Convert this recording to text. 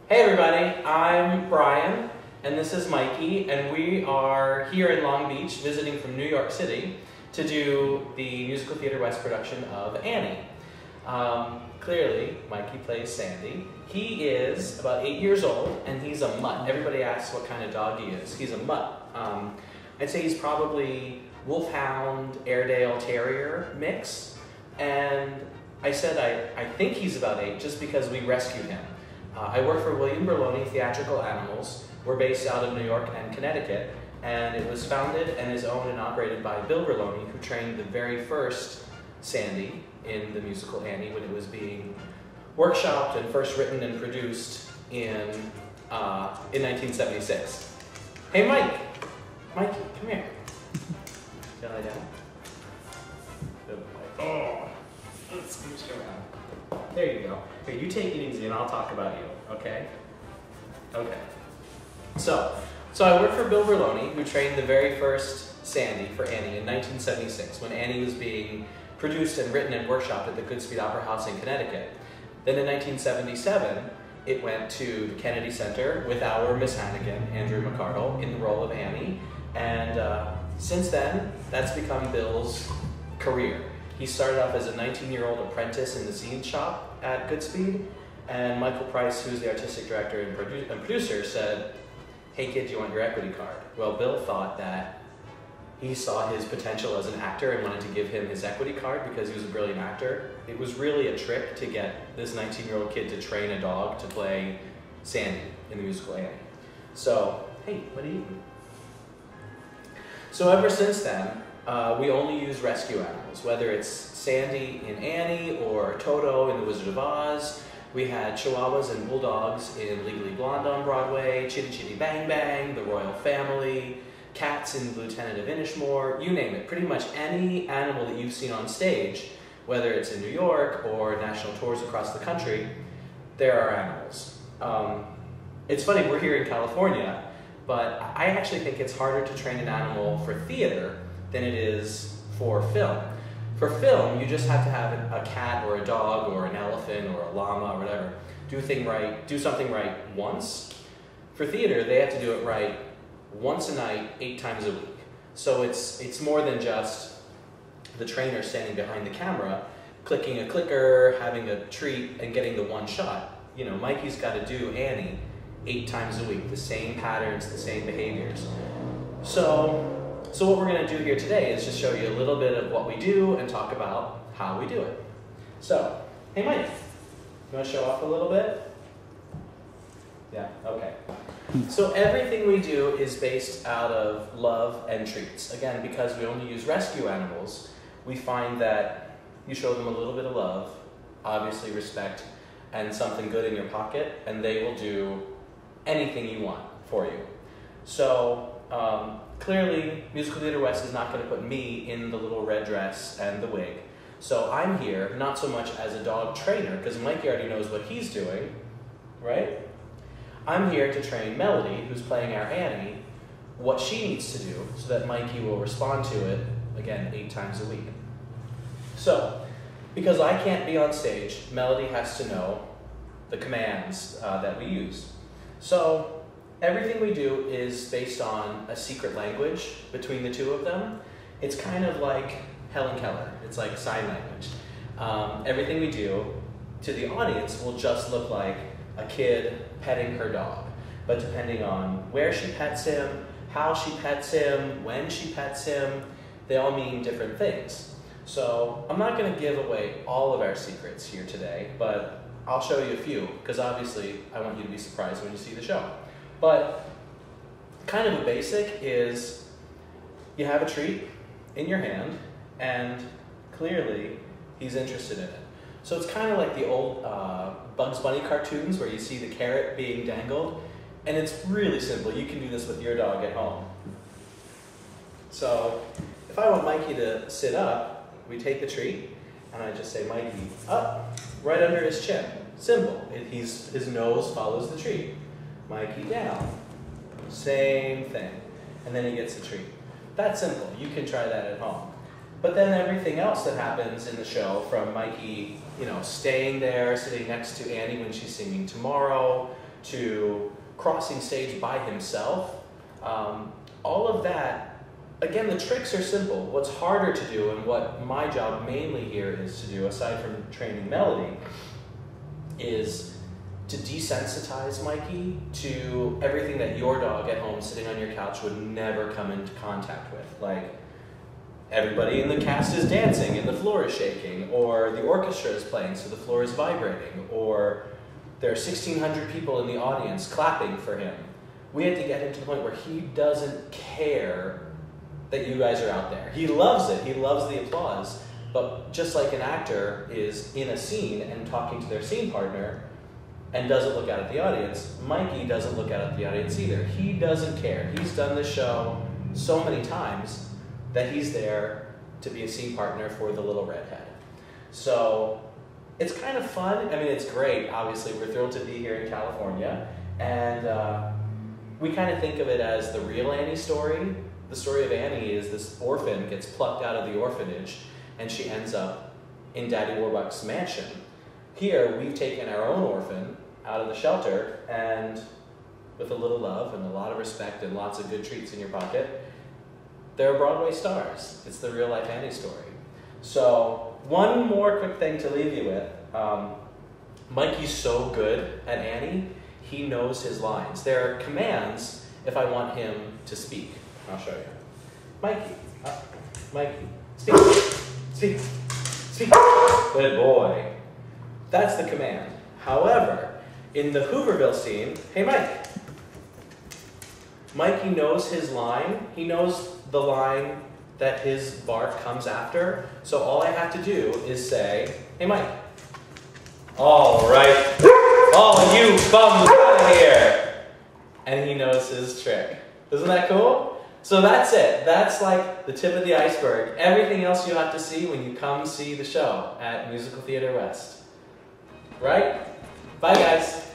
Hey everybody, I'm Brian, and this is Mikey, and we are here in Long Beach visiting from New York City to do the Musical Theater West production of Annie. Clearly, Mikey plays Sandy. He is about 8 years old, and he's a mutt. Everybody asks what kind of dog he is. He's a mutt. I'd say he's probably Wolfhound, Airedale, Terrier mix, and I said I think he's about 8 just because we rescued him. I work for William Berloni Theatrical Animals. We're based out of New York and Connecticut, and it was founded and is owned and operated by Bill Berloni, who trained the very first Sandy in the musical Annie when it was being workshopped and first written and produced in 1976. Hey Mikey, come here. Can I lie down? Good boy. Oh, let's scooch you around. There you go. Here, you take it easy and I'll talk about you, okay? Okay. So I work for Bill Berloni, who trained the very first Sandy for Annie in 1976, when Annie was being produced and written and workshopped at the Goodspeed Opera House in Connecticut. Then in 1977, it went to the Kennedy Center with our Miss Hannigan, Andrew McCardle, in the role of Annie. And since then, that's become Bill's career. He started off as a 19-year-old apprentice in the scene shop at Goodspeed, and Michael Price, who's the artistic director and producer, said, "Hey kid, do you want your equity card?" Well, Bill thought that he saw his potential as an actor and wanted to give him his equity card because he was a brilliant actor. It was really a trick to get this 19-year-old kid to train a dog to play Sandy in the musical Annie. So, hey, what are you eating? So ever since then, we only use rescue animals, whether it's Sandy in Annie or Toto in The Wizard of Oz. We had Chihuahuas and Bulldogs in Legally Blonde on Broadway, Chitty Chitty Bang Bang, The Royal Family, cats in Lieutenant of Inishmore, you name it. Pretty much any animal that you've seen on stage, whether it's in New York or national tours across the country, there are animals. It's funny, we're here in California, but I actually think it's harder to train an animal for theater than it is for film. For film, you just have to have a cat or a dog or an elephant or a llama or whatever do something right once. For theater, they have to do it right once a night, 8 times a week. So it's more than just the trainer standing behind the camera, clicking a clicker, having a treat, and getting the one shot. You know, Mikey's got to do Annie 8 times a week, the same patterns, the same behaviors. So what we're going to do here today is just show you a little bit of what we do and talk about how we do it. So, hey Mike, you want to show off a little bit? Yeah, okay. So everything we do is based out of love and treats. Again, because we only use rescue animals, we find that you show them a little bit of love, obviously respect, and something good in your pocket, and they will do anything you want for you. So, clearly, Musical Theater West is not going to put me in the little red dress and the wig. So I'm here, not so much as a dog trainer, because Mikey already knows what he's doing, right? I'm here to train Melody, who's playing our Annie, what she needs to do so that Mikey will respond to it, again, 8 times a week. So, because I can't be on stage, Melody has to know the commands that we use. So, everything we do is based on a secret language between the two of them. It's kind of like Helen Keller. It's like sign language. Everything we do to the audience will just look like a kid petting her dog. But depending on where she pets him, how she pets him, when she pets him, they all mean different things. So I'm not going to give away all of our secrets here today, but I'll show you a few, because obviously I want you to be surprised when you see the show. But kind of a basic is you have a treat in your hand, and clearly he's interested in it. So it's kind of like the old Bugs Bunny cartoons where you see the carrot being dangled, and it's really simple. You can do this with your dog at home. So if I want Mikey to sit up, we take the treat, and I just say, Mikey, up, right under his chin. Simple. His nose follows the treat. Mikey down. Same thing. And then he gets the treat. That's simple. You can try that at home. But then everything else that happens in the show, from Mikey, staying there, sitting next to Annie when she's singing Tomorrow, to crossing stage by himself. All of that, again, the tricks are simple. What's harder to do, and what my job mainly here is to do, aside from training melody, is to desensitize Mikey to everything that your dog at home sitting on your couch would never come into contact with. Like, everybody in the cast is dancing and the floor is shaking, or the orchestra is playing so the floor is vibrating, or there are 1,600 people in the audience clapping for him. We had to get him to the point where he doesn't care that you guys are out there. He loves it, he loves the applause, but just like an actor is in a scene and talking to their scene partner and doesn't look out at the audience, Mikey doesn't look out at the audience either. He doesn't care. He's done this show so many times that he's there to be a scene partner for the little redhead. So it's kind of fun. I mean, it's great. Obviously, we're thrilled to be here in California, and we kind of think of it as the real Annie story. The story of Annie is this orphan gets plucked out of the orphanage, and she ends up in Daddy Warbucks' mansion. Here, we've taken our own orphan out of the shelter, and with a little love and a lot of respect and lots of good treats in your pocket, they're Broadway stars. It's the real life Annie story. So, one more quick thing to leave you with. Mikey's so good at Annie, he knows his lines. There are commands if I want him to speak. I'll show you. Mikey, Mikey, speak, speak, speak. Good boy. That's the command. However, in the Hooverville scene, hey Mike. Mikey knows his line. He knows the line that his bark comes after. So all I have to do is say, hey Mike. All right. All you bums out of here. And he knows his trick. Isn't that cool? So that's it. That's like the tip of the iceberg. Everything else you have to see when you come see the show at Musical Theater West. Right? Bye guys.